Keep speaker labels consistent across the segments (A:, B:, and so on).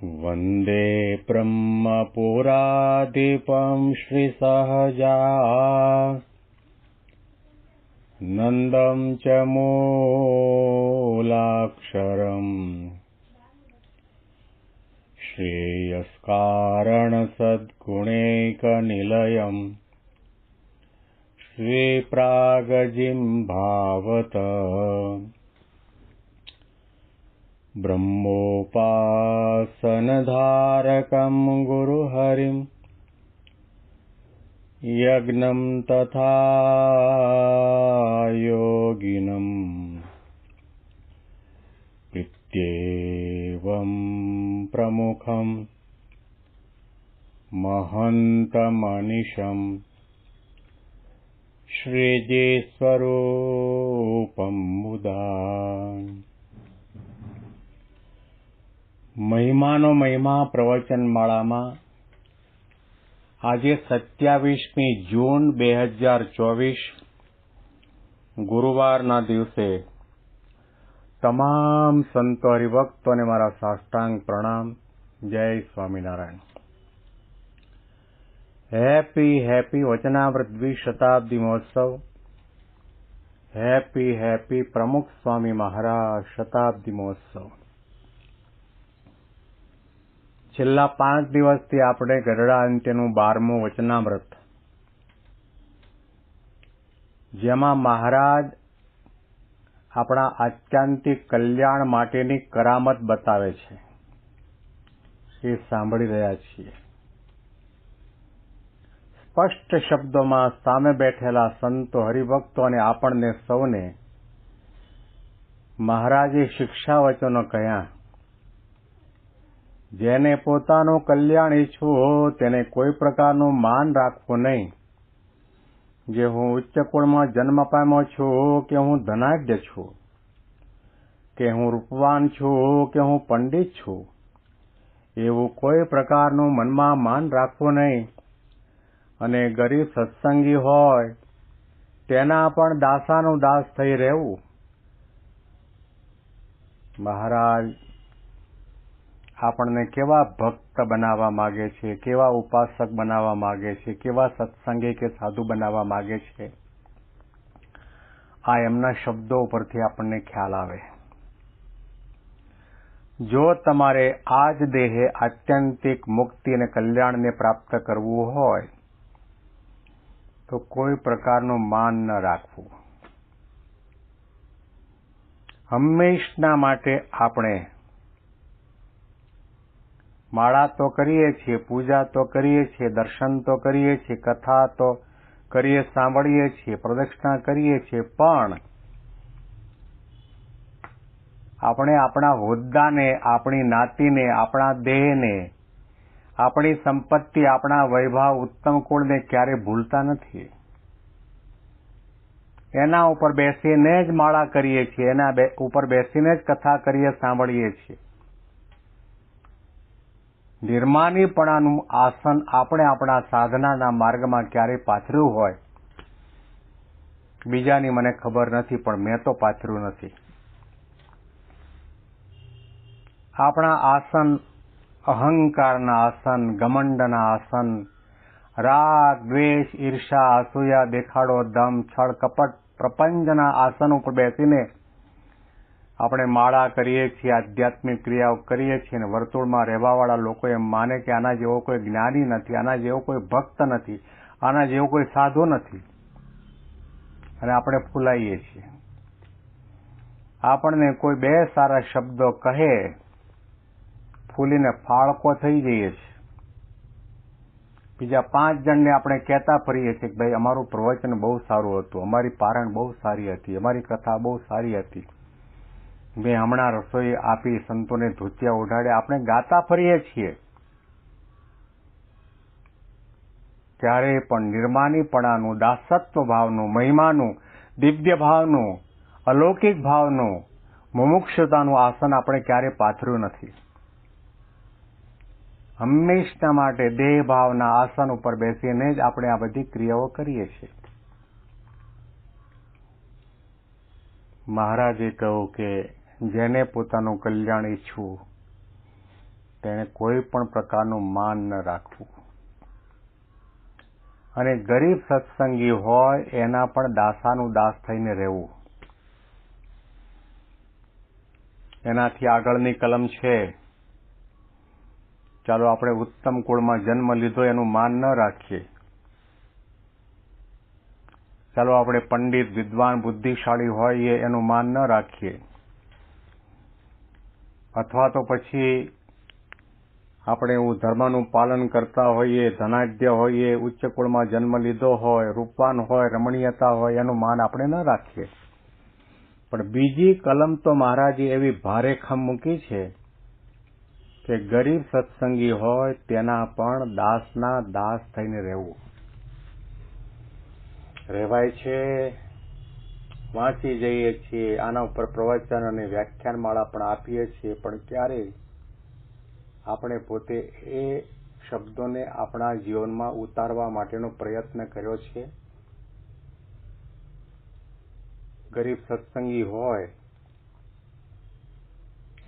A: वन्दे ब्रह्मपुराधिपं श्रीसहजानन्दं च मूलाक्षरम् श्रेयस्कारणसद्गुणैकनिलयम् श्रीप्रागजिह्वावत ब्रह्मोपासनधारकं गुरुहरिं यज्ञं तथा योगिनं इत्येवं प्रमुखं महन्तमनिशं श्रीजीस्वरूपं मुदा। મહિમાનો મહિમા પ્રવચનમાળામાં આજે 27મી જૂન 2024 ગુરુવારના દિવસે તમામ સંતો હરિભક્તોને મારા સાષ્ટાંગ પ્રણામ. જય સ્વામિનારાયણ. હેપી વચનામૃત દ્વિશતાબ્દી મહોત્સવ. હેપી પ્રમુખ સ્વામી મહારાજ શતાબ્દી મહોત્સવ. છેલ્લા 5 દિવસથી આપણે ગઢડા અંત્યનું 12મું વચનામૃત, જેમાં મહારાજ આપણા આત્યંતિક કલ્યાણ માટેની કરામત બતાવે છે, એ સાંભળી રહ્યા છીએ. સ્પષ્ટ શબ્દોમાં સામે બેઠેલા સંતો હરિભક્તો અને આપણને સૌને મહારાજે શિક્ષા વચનો કહ્યા. જેને પોતાનું કલ્યાણ ઈચ્છવું તેને કોઈ પ્રકારનું માન રાખવું નહીં. જે હું ઉચ્ચ કુળમાં જન્મ પામ્યો છું, કે હું ધનાઢ્ય છું, કે હું રૂપવાન છું, કે હું પંડિત છું, એવું કોઈ પ્રકારનું મનમાં માન રાખવું નહીં. અને ગરીબ સત્સંગી હોય તેના પણ દાસાનું દાસ થઈ રહેવું. મહારાજ આપણને કેવા ભક્ત બનાવવા માગે છે, કેવા ઉપાસક બનાવવા માગે છે, કેવા સત્સંગી કે સાધુ બનાવવા માગે છે, આ એમના શબ્દો ઉપરથી આપણને ખ્યાલ આવે. જો તમારે આ જ દેહે આત્યંતિક મુક્તિ અને કલ્યાણને પ્રાપ્ત કરવું હોય તો કોઈ પ્રકારનું માન ન રાખવું. હંમેશના માટે આપણે માળા તો કરીએ છીએ, પૂજા તો કરીએ છીએ, દર્શન તો કરીએ છીએ, કથા તો કરીએ, સાંભળીએ છીએ, પ્રદક્ષિણા કરીએ છીએ, પણ આપણે આપણા હોદ્દાને, આપણી નાતીને, આપણા દેહને, આપણી સંપત્તિ, આપણા વૈભવ, ઉત્તમ કુળને ક્યારે ભૂલતા નથી. એના ઉપર બેસીને જ માળા કરીએ છીએ, એના ઉપર બેસીને જ કથા કરીએ, સાંભળીએ છીએ. નિર્માનીપણાનું આસન આપણે આપણા સાધનાના માર્ગમાં ક્યારેય પાથર્યું હોય, બીજાની મને ખબર નથી, પણ મેં તો પાથર્યું નથી. આપણા આસન અહંકારના આસન, ઘમંડના આસન, રાગ, દ્વેષ, ઈર્ષા, અસૂયા, દેખાડો, દમ, છળ, કપટ, પ્રપંચના આસન ઉપર બેસીને આપણે માળા કરીએ છીએ, આધ્યાત્મિક ક્રિયાઓ કરીએ છીએ, અને વર્તુળમાં રહેવાવાળા લોકો એમ માને કે આના જેવો કોઈ જ્ઞાની નથી, આના જેવો કોઈ ભક્ત નથી, આના જેવો કોઈ સાધુ નથી, અને આપણે ફૂલાઈએ છીએ. આપણને કોઈ 2 સારા શબ્દો કહે, ફૂલીને ફાળકો થઈ જઈએ છીએ. બીજા 5 જણને આપણે કહેતા ફરીએ છીએ કે ભાઈ અમારું પ્રવચન બહુ સારું હતું, અમારી પારણ બહુ સારી હતી, અમારી કથા બહુ સારી હતી, મેં હમણાં રસોઈ આપી, સંતોને ધોતિયા ઓઢાડે, આપણે ગાતા ફરીએ છીએ. ક્યારેય પણ નિર્માનીપણાનું, દાસત્વ ભાવનું, મહિમાનું, દિવ્ય ભાવનું, અલૌકિક ભાવનું, મુમુક્ષુતાનું આસન આપણે ક્યારેય પાથર્યું નથી. હંમેશના માટે દેહ ભાવના આસન ઉપર બેસીને જ આપણે આ બધી ક્રિયાઓ કરીએ છીએ. મહારાજે કહ્યું કે જેને પોતાનું કલ્યાણ ઈચ્છવું તેણે કોઈ પણ પ્રકારનું માન ન રાખવું. અને ગરીબ સત્સંગી હોય એના પણ દાસાનું દાસ થઈને રહેવું. એનાથી આગળની કલમ છે, ચાલો આપણે ઉત્તમ કુળમાં જન્મ લીધો એનું માન ન રાખીએ. ચાલો આપણે પંડિત, વિદ્વાન, બુદ્ધિશાળી હોઈએ એનું માન ન રાખીએ. અથવા તો પછી આપણે એવું ધર્મનું પાલન કરતા હોઈએ, ધનાઢ્ય હોઈએ, ઉચ્ચ કુળમાં જન્મ લીધો હોય, રૂપવાન હોય, રમણીયતા હોય એનું માન આપણે ન રાખીએ. પણ બીજી કલમ તો મહારાજે એવી ભારેખમ મૂકી છે કે ગરીબ સત્સંગી હોય તેના પણ દાસના દાસ થઈને રહેવું. રહેવાય છે, વાંચી જઈએ છીએ, આના ઉપર પ્રવચન અને વ્યાખ્યાનમાળા પણ આપીએ છીએ, પણ ક્યારેય આપણે પોતે એ શબ્દોને આપણા જીવનમાં ઉતારવા માટેનો પ્રયત્ન કર્યો છે? ગરીબ સત્સંગી હોય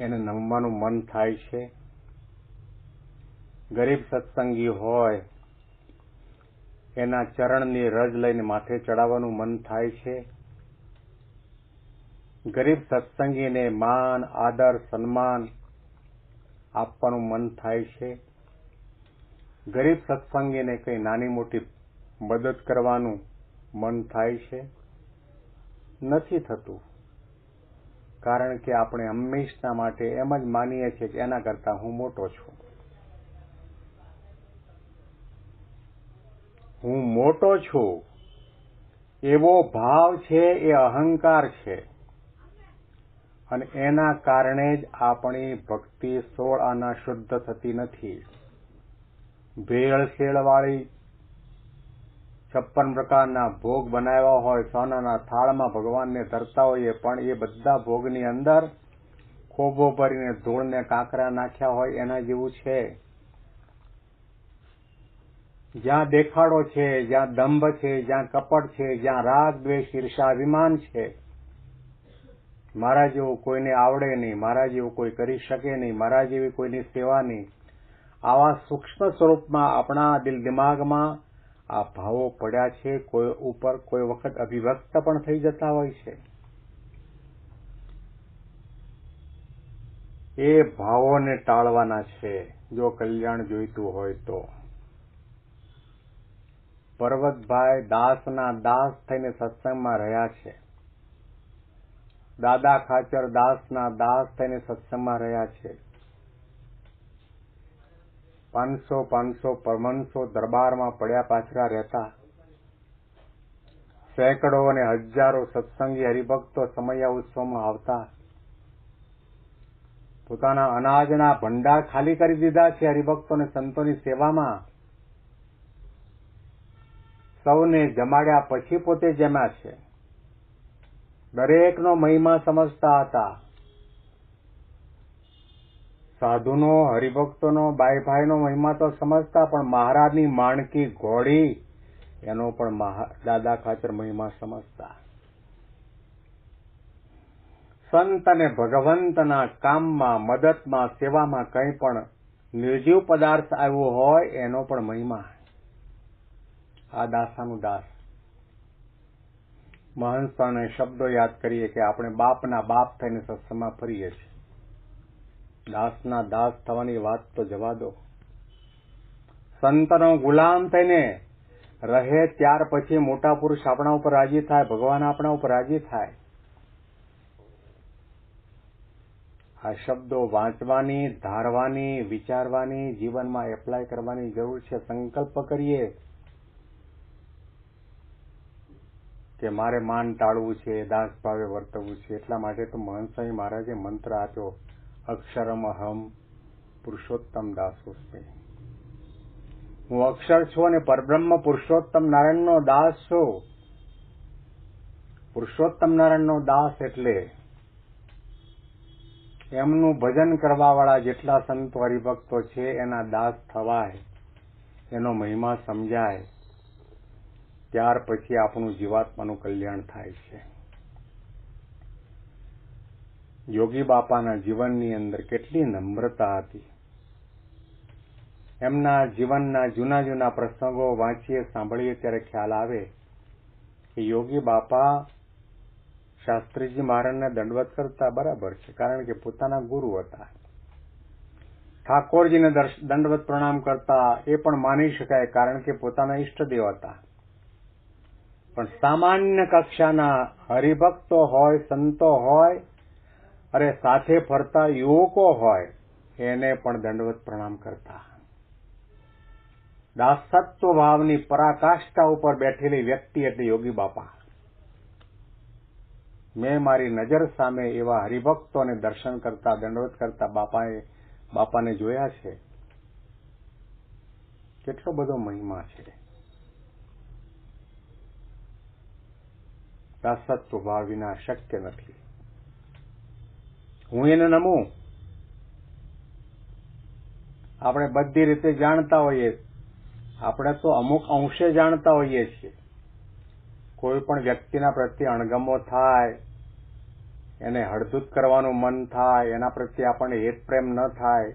A: એને નમવાનું મન થાય છે. ગરીબ સત્સંગી હોય એના ચરણની રજ લઈને માથે ચડાવવાનું મન થાય છે. ગરીબ સત્સંગીને માન, આદર, સન્માન આપવાનું મન થાય છે. ગરીબ સત્સંગીને કંઈ નાની મોટી મદદ કરવાનું મન થાય છે? નથી થતું. કારણ કે આપણે હંમેશના માટે એમ જ માનીએ છીએ કે એના કરતાં હું મોટો છું. હું મોટો છું એવો ભાવ છે એ અહંકાર છે. અને એના કારણે જ આપણી ભક્તિ 16 આના શુદ્ધ થતી નથી. ભેળસેળવાળી 56 પ્રકારના ભોગ બનાવ્યા હોય, સોનાના થાળમાં ભગવાનને ધરતા હોઈએ, પણ એ બધા ભોગની અંદર ખોબો ભરીને ધૂળને કાંકરા નાખ્યા હોય એના જેવું છે. જ્યાં દેખાડો છે, જ્યાં દંભ છે, જ્યાં કપટ છે, જ્યાં રાગ, દ્વેષ, ઈર્ષા, અભિમાન છે, મારા જેવું કોઈને આવડે નહીં, મારા જેવું કોઈ કરી શકે નહીં, મારા જેવી કોઈની સેવા નહીં, આવા સૂક્ષ્મ સ્વરૂપમાં આપણા દિલ દિમાગમાં આ ભાવો પડ્યા છે. કોઈ ઉપર કોઈ વખત અભિવ્યક્ત પણ થઈ જતા હોય છે. એ ભાવોને ટાળવાના છે જો કલ્યાણ જોઈતું હોય તો. પર્વતભાઈ દાસના દાસ થઈને સત્સંગમાં રહ્યા છે. દાદા ખાચર દાસના દાસ થઈને સત્સંગમાં રહ્યા છે. 500 પરમહંસો દરબારમાં પડ્યા પાછરા રહેતા. સેંકડો અને હજારો સત્સંગી હરિભક્તો સમયા ઉત્સવમાં આવતા. પોતાના અનાજના ભંડાર ખાલી કરી દીધા છે હરિભક્તોને સંતોની સેવામાં. સૌને જમાડ્યા પછી પોતે જમ્યા છે. દરેકનો મહિમા સમજતા હતા. સાધુનો, હરિભક્તોનો, બાઈ-ભાઈનો મહિમા તો સમજતા, પણ મહારાજની માણકી ઘોડી એનો પણ દાદા ખાચર મહિમા સમજતા. સંત અને ભગવંતના કામમાં, મદદમાં, સેવામાં કંઈ પણ નિર્જીવ પદાર્થ આવ્યો હોય એનો પણ મહિમા. આ દાસાનું દાસ. મહંતોને શબ્દો યાદ કરીએ કે આપણે બાપના બાપ થઈને સત્સંગમાં ફરીએ છીએ. દાસના દાસ થવાની વાત તો જવા દો. સંતનો ગુલામ થઈને રહે ત્યાર પછી મોટા પુરુષ આપણા ઉપર રાજી થાય, ભગવાન આપણા ઉપર રાજી થાય. આ શબ્દો વાંચવાની, ધારવાની, વિચારવાની, જીવનમાં એપ્લાય કરવાની જરૂર છે. સંકલ્પ કરીએ કે મારે માન ટાળવું છે, દાસ ભાવે વર્તવું છે. એટલા માટે તો મહંત સ્વામી મહારાજે મંત્ર આપ્યો, અક્ષરમ અહમ પુરુષોત્તમ દાસોસ્મી. હું અક્ષર છું અને પરબ્રહ્મ પુરુષોત્તમ નારાયણનો દાસ છું. પુરુષોત્તમ નારાયણનો દાસ એટલે એમનું ભજન કરવા વાળા જેટલા સંતો હરિભક્તો છે એના દાસ થવાય, એનો મહિમા સમજાય, ત્યાર પછી આપણું જીવાત્માનું કલ્યાણ થાય છે. યોગી બાપાના જીવનની અંદર કેટલી નમ્રતા હતી. એમના જીવનના જૂના જૂના પ્રસંગો વાંચીએ, સાંભળીએ ત્યારે ખ્યાલ આવે કે યોગી બાપા શાસ્ત્રીજી મહારાજને દંડવત કરતા બરાબર છે, કારણ કે પોતાના ગુરુ હતા. ઠાકોરજીને દંડવત પ્રણામ કરતા એ પણ માની શકાય, કારણ કે પોતાના ઈષ્ટદેવ હતા. પણ સામાન્ય કક્ષાના હરિભક્તો હોય, સંતો હોય, અરે સાથે ફરતા યુવકો હોય, એને પણ દંડવત પ્રણામ કરતા. દાસત્વ ભાવની પરાકાષ્ઠા ઉપર બેઠેલી વ્યક્તિ એટલે યોગી બાપા. મેં મારી નજર સામે એવા હરિભક્તોને દર્શન કરતા, દંડવત કરતા બાપાને જોયા છે. કેટલો બધો મહિમા છે. દાસત્વ ભાવ વિના શક્ય નથી. હું એને નમું. આપણે બધી રીતે જાણતા હોઈએ, આપણે તો અમુક અંશે જાણતા હોઈએ છીએ. કોઈ પણ વ્યક્તિના પ્રત્યે અણગમો થાય, એને હળધૂત કરવાનું મન થાય, એના પ્રત્યે આપણને હેત પ્રેમ ન થાય,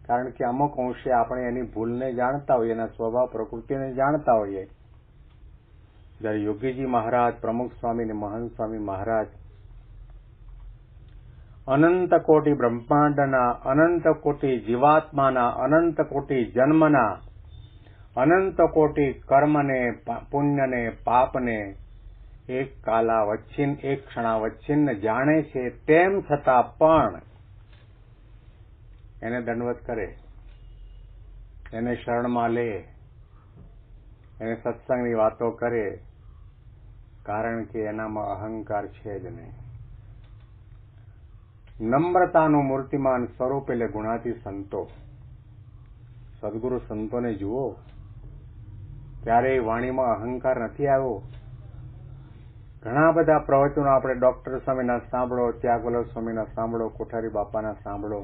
A: કારણ કે અમુક અંશે આપણે એની ભૂલને જાણતા હોઈએ, એના સ્વભાવ પ્રકૃતિને જાણતા હોઈએ. જ્યારે યોગીજી મહારાજ, પ્રમુખ સ્વામી અને મહંત સ્વામી મહારાજ અનંત કોટી બ્રહ્માંડના, અનંત કોટી જીવાત્માના, અનંત કોટી જન્મના, અનંત કોટી કર્મને, પુણ્યને, પાપને એક કાલાવચ્છિન્ન, એક ક્ષણાવચ્છિન્ન જાણે છે, તેમ છતાં પણ એને દંડવત કરે, એને શરણમાં લે, એને સત્સંગની વાતો કરે, કારણ કે એનામાં અહંકાર છે જ નહીં. નમ્રતાનું મૂર્તિમાન સ્વરૂપ એટલે ગુણાતી સંતો. સદગુરુ સંતોને જુઓ, ક્યારેય વાણીમાં અહંકાર નથી આવ્યો. ઘણા બધા પ્રવચનો આપણે ડોક્ટર સ્વામીના સાંભળો, ત્યાગવલ્લભ સ્વામીના સાંભળો, કોઠારી બાપાના સાંભળો,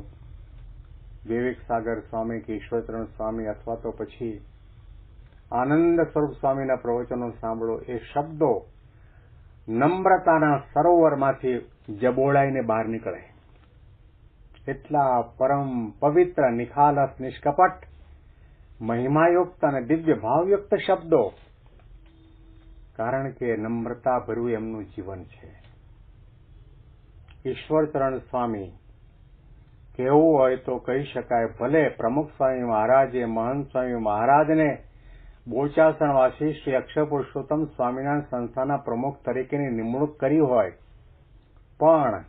A: વિવેક સાગર સ્વામી કે ઈશ્વરચરણ સ્વામી, અથવા તો પછી આનંદ સ્વરૂપ સ્વામીના પ્રવચનો સાંભળો. એ શબ્દો નમ્રતાના સરોવરમાંથી જબોળાઈને બહાર નીકળે. એટલા પરમ પવિત્ર, નિખાલસ, નિષ્કપટ, મહિમાયુક્ત અને દિવ્ય ભાવયુક્ત શબ્દો, કારણ કે નમ્રતા ભર્યું એમનું જીવન છે. ઈશ્વરચરણ સ્વામી કહેવું હોય તો કહી શકાય, ભલે પ્રમુખ સ્વામી મહારાજે મહંત સ્વામી મહારાજને બોચાસણવાસી શ્રી અક્ષર પુરુષોત્તમ સ્વામિનારાયણ સંસ્થાના પ્રમુખ તરીકેની નિમણૂક કરી હોય, પણ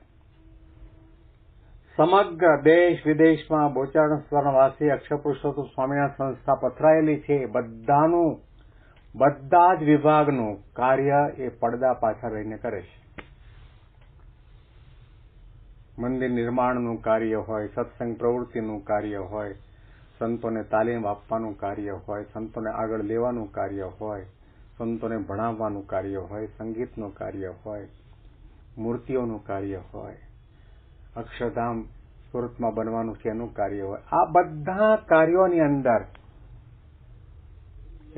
A: સમગ્ર દેશ વિદેશમાં બોચાસણવાસી અક્ષર પુરુષોત્તમ સ્વામિનારાયણ સંસ્થા પથરાયેલી છે. બધા જ વિભાગનું કાર્ય એ પડદા પાછળ રહીને કરે છે. મંદિર નિર્માણનું કાર્ય હોય, સત્સંગ પ્રવૃત્તિનું કાર્ય હોય, સંતોને તાલીમ આપવાનું કાર્ય હોય, સંતોને આગળ લેવાનું કાર્ય હોય, સંતોને ભણાવવાનું કાર્ય હોય, સંગીતનું કાર્ય હોય, મૂર્તિઓનું કાર્ય હોય, અક્ષરધામ સુરતમાં બનવાનું છે એનું કાર્ય હોય. આ બધા કાર્યોની અંદર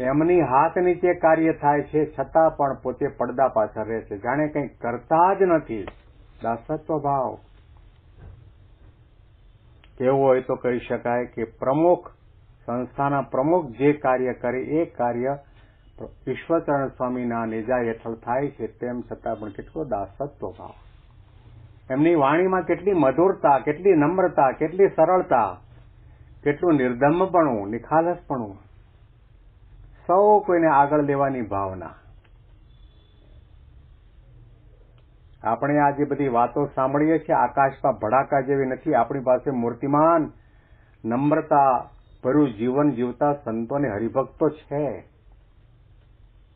A: એમની હાથ નીચે કાર્ય થાય છે, છતાં પણ પોતે પડદા પાછળ રહે છે, જાણે કંઈ કરતા જ નથી. દાસત્વ ભાવ. કેવું હોય તો કહી શકાય કે પ્રમુખ, સંસ્થાના પ્રમુખ જે કાર્ય કરે એ કાર્ય ઈશ્વરચરણ સ્વામીના નેજા હેઠળ થાય છે, તેમ છતાં પણ કેટલો દાસત્વ ભાવ. એમની વાણીમાં કેટલી મધુરતા, કેટલી નમ્રતા, કેટલી સરળતા, કેટલું નિર્દમ્મપણું, નિખાલસપણું, સૌ કોઈને આગળ લેવાની ભાવના. આપણે આ જે બધી વાતો સાંભળીએ છીએ, આકાશમાં ભડાકા જેવી નથી. આપણી પાસે મૂર્તિમાન, નમ્રતા ભર્યું જીવન જીવતા સંતોને હરિભક્તો છે.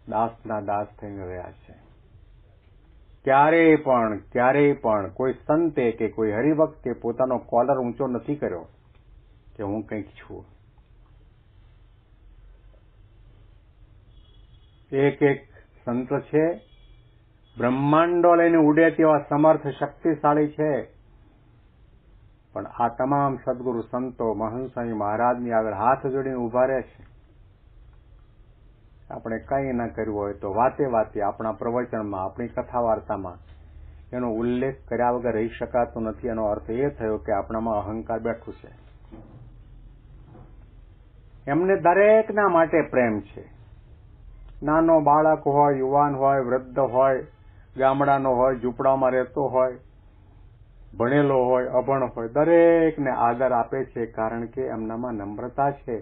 A: દાસના દાસ થઈને રહ્યા છે. ક્યારેય પણ કોઈ સંતે કે કોઈ હરિભક્તે પોતાનો કોલર ઊંચો નથી કર્યો કે હું કંઈક છું. એક સંત છે, બ્રહ્માંડો લઈને ઉડે તેવા સમર્થ, શક્તિશાળી છે, પણ આ તમામ સદગુરુ સંતો મહંત સ્વામી મહારાજની આગળ હાથ જોડીને ઉભા રહે છે. આપણે કંઈ ના કર્યું હોય તો વાતે આપણા પ્રવચનમાં, આપણી કથા વાર્તામાં એનો ઉલ્લેખ કર્યા વગર રહી શકાતો નથી. એનો અર્થ એ થયો કે આપણામાં અહંકાર બેઠું છે. એમને દરેકના માટે પ્રેમ છે. નાનો બાળક હોય, યુવાન હોય, વૃદ્ધ હોય, ગામડાનો હોય, ઝૂંપડામાં રહેતો હોય, ભણેલો હોય, અભણ હોય, દરેકને આદર આપે છે, કારણ કે એમનામાં નમ્રતા છે.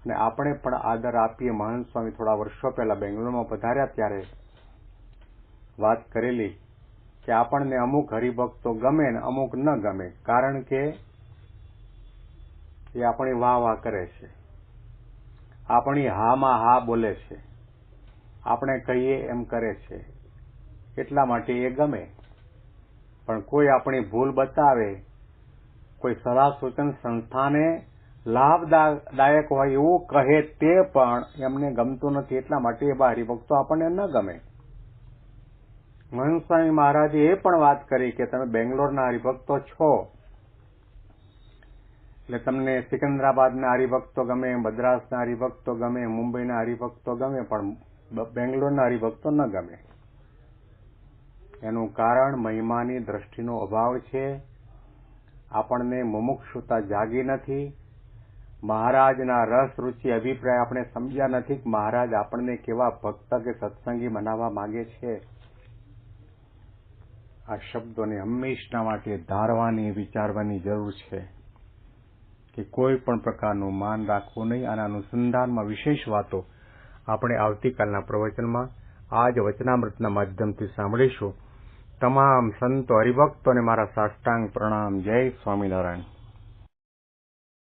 A: અને આપણે પણ આદર આપીએ. મહંત સ્વામી થોડા વર્ષો પહેલા બેંગ્લોરમાં પધાર્યા ત્યારે વાત કરેલી કે આપણને અમુક હરિભક્તો ગમે ને અમુક ન ગમે, કારણ કે એ આપણી વાહ વાહ કરે છે, આપણી હામાં હા બોલે છે, આપણે કહીએ એમ કરે છે, એટલા માટે એ ગમે. પણ કોઈ આપણી ભૂલ બતાવે, કોઈ સલાહ સૂચન સંસ્થાને લાભદાયક હોય એવું કહે તે પણ એમને ગમતું નથી, એટલા માટે એવા હરિભક્તો આપણને ન ગમે. મહંત સ્વામી મહારાજે એ પણ વાત કરી કે તમે બેંગ્લોરના હરિભક્તો છો એટલે તમને સિકંદરાબાદના હરિભક્તો ગમે, મદ્રાસના હરિભક્તો ગમે, મુંબઈના હરિભક્તો ગમે, પણ બેંગ્લોરના હરિભક્તો ન ગમે. એનું કારણ મહિમાની દ્રષ્ટિનો અભાવ છે. આપણને મુમુક્ષુતા જાગી નથી. મહારાજના રસ રૂચિ અભિપ્રાય આપણે સમજ્યા નથી કે મહારાજ આપણને કેવા ભક્ત કે સત્સંગી બનાવવા માંગે છે. આ શબ્દોને હંમેશના માટે ધારવાની, વિચારવાની જરૂર છે કે કોઈ પણ પ્રકારનું માન રાખવું નહીં. આના અનુસંધાનમાં વિશેષ વાતો આપણે આવતીકાલના પ્રવચનમાં આ જ વચનામૃતના માધ્યમથી સાંભળીશું. તમામ સંતો હરિભક્તોને મારા સાષ્ટાંગ પ્રણામ. જય સ્વામિનારાયણ.